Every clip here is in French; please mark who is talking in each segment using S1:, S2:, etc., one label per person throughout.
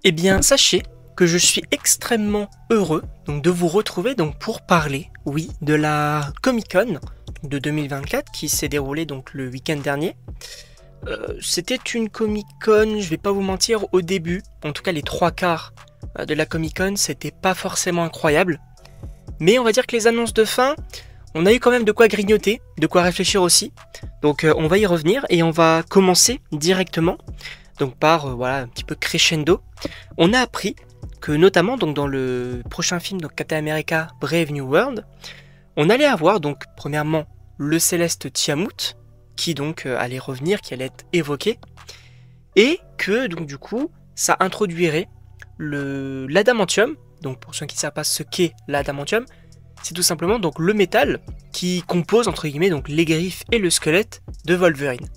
S1: Eh bien, sachez que je suis extrêmement heureux de vous retrouver pour parler, oui, de la Comic-Con de 2024 qui s'est déroulée le week-end dernier. C'était une Comic-Con, je vais pas vous mentir, au début, en tout cas les 3/4 de la Comic-Con, c'était pas forcément incroyable. Mais on va dire que les annonces de fin, on a eu quand même de quoi grignoter, de quoi réfléchir aussi. Donc on va y revenir et on va commencer directement. Par voilà, un petit peu crescendo. On a appris que notamment dans le prochain film Captain America Brave New World, on allait avoir premièrement le céleste Tiamut qui allait revenir, qui allait être évoqué, et que du coup ça introduirait l'adamantium. Pour ceux qui ne savent pas ce qu'est l'adamantium, c'est tout simplement le métal qui compose entre guillemets les griffes et le squelette de Wolverine.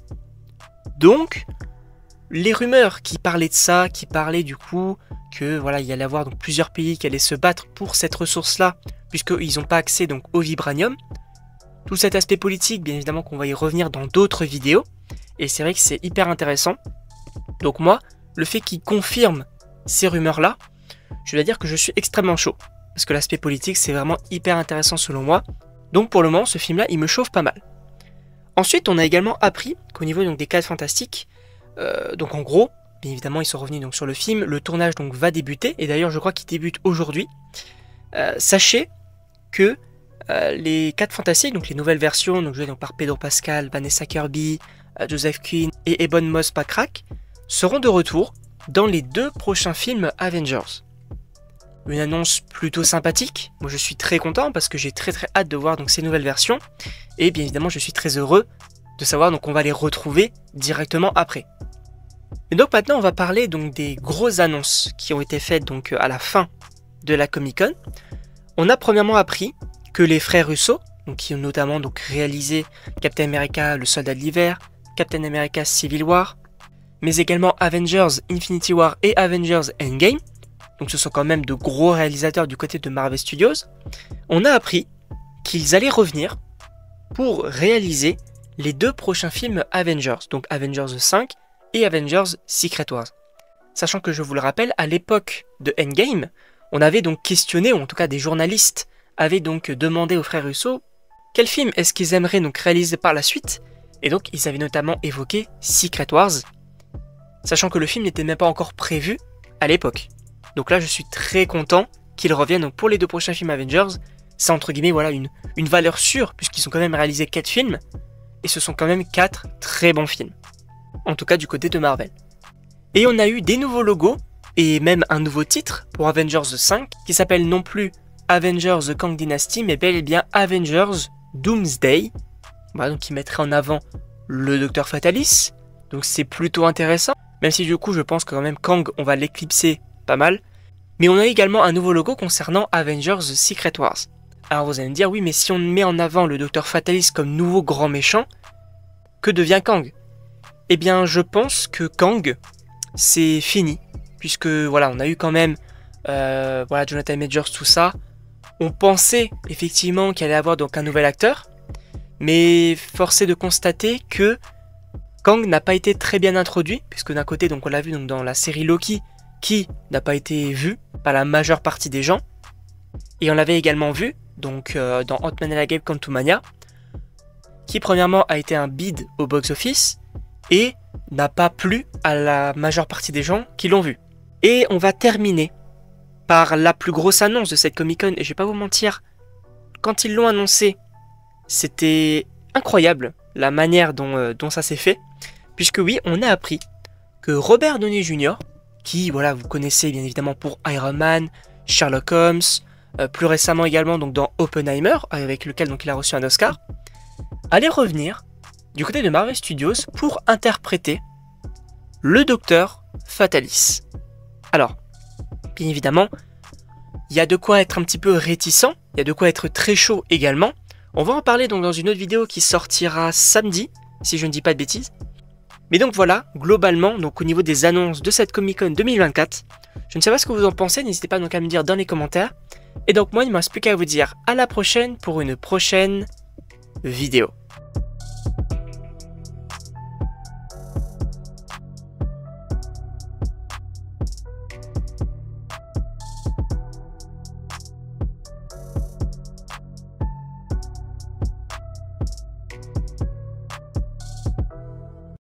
S1: Les rumeurs qui parlaient de ça, qui parlaient du coup que voilà, il y allait avoir plusieurs pays qui allaient se battre pour cette ressource-là, puisqu'ils n'ont pas accès au vibranium. Tout cet aspect politique, bien évidemment qu'on va y revenir dans d'autres vidéos, et c'est vrai que c'est hyper intéressant. Donc moi, le fait qu'ils confirment ces rumeurs-là, je dois dire que je suis extrêmement chaud, parce que l'aspect politique c'est vraiment hyper intéressant selon moi. Donc pour le moment, ce film-là, il me chauffe pas mal. Ensuite, on a également appris qu'au niveau des 4 fantastiques, en gros, bien évidemment ils sont revenus sur le film, le tournage va débuter, et d'ailleurs je crois qu'il débute aujourd'hui. Sachez que les 4 fantastiques, les nouvelles versions, jouées par Pedro Pascal, Vanessa Kirby, Joseph Quinn et Ebon Moss-Backrack, seront de retour dans les 2 prochains films Avengers. Une annonce plutôt sympathique, moi je suis très content parce que j'ai très hâte de voir ces nouvelles versions, et bien évidemment je suis très heureux de savoir qu'on va les retrouver directement après. Et maintenant on va parler des grosses annonces qui ont été faites à la fin de la Comic-Con. On a premièrement appris que les frères Russo, qui ont notamment réalisé Captain America le Soldat de l'Hiver, Captain America Civil War, mais également Avengers Infinity War et Avengers Endgame, donc ce sont quand même de gros réalisateurs du côté de Marvel Studios, on a appris qu'ils allaient revenir pour réaliser les 2 prochains films Avengers, donc Avengers 5 et Avengers Secret Wars. Sachant que je vous le rappelle, à l'époque de Endgame, on avait questionné, ou en tout cas des journalistes avaient demandé aux frères Russo quel film est-ce qu'ils aimeraient réaliser par la suite, et ils avaient notamment évoqué Secret Wars, sachant que le film n'était même pas encore prévu à l'époque. Donc là je suis très content qu'ils reviennent pour les 2 prochains films Avengers. C'est entre guillemets voilà, une valeur sûre, puisqu'ils ont quand même réalisé 4 films, et ce sont quand même 4 très bons films. En tout cas du côté de Marvel. Et on a eu des nouveaux logos, et même un nouveau titre pour Avengers 5, qui s'appelle non plus Avengers The Kang Dynasty, mais bel et bien Avengers Doomsday. Voilà, qui mettrait en avant le Docteur Fatalis. Donc c'est plutôt intéressant, même si du coup je pense que quand même Kang, on va l'éclipser pas mal. Mais on a également un nouveau logo concernant Avengers The Secret Wars. Alors vous allez me dire, oui mais si on met en avant le Docteur Fatalis comme nouveau grand méchant, que devient Kang? Eh bien je pense que Kang, c'est fini. Puisque voilà, on a eu quand même Jonathan Majors, tout ça. On pensait effectivement qu'il allait avoir un nouvel acteur. Mais force est de constater que Kang n'a pas été très bien introduit. Puisque d'un côté, on l'a vu dans la série Loki, qui n'a pas été vu par la majeure partie des gens. Et on l'avait également vu dans Ant-Man and the Wasp Quantumania, qui premièrement a été un bid au box-office et n'a pas plu à la majeure partie des gens qui l'ont vu. Et on va terminer par la plus grosse annonce de cette Comic-Con, et je vais pas vous mentir, quand ils l'ont annoncé, c'était incroyable la manière dont ça s'est fait, puisque oui, on a appris que Robert Downey Jr., qui voilà, vous connaissez bien évidemment pour Iron Man, Sherlock Holmes, plus récemment également dans Oppenheimer, avec lequel il a reçu un Oscar, allait revenir du côté de Marvel Studios pour interpréter le Docteur Fatalis. Alors, bien évidemment, il y a de quoi être un petit peu réticent, il y a de quoi être très chaud également. On va en parler dans une autre vidéo qui sortira samedi, si je ne dis pas de bêtises. Mais voilà, globalement, au niveau des annonces de cette Comic-Con 2024, je ne sais pas ce que vous en pensez, n'hésitez pas à me dire dans les commentaires. Et moi, il ne me reste plus qu'à vous dire à la prochaine pour une prochaine vidéo.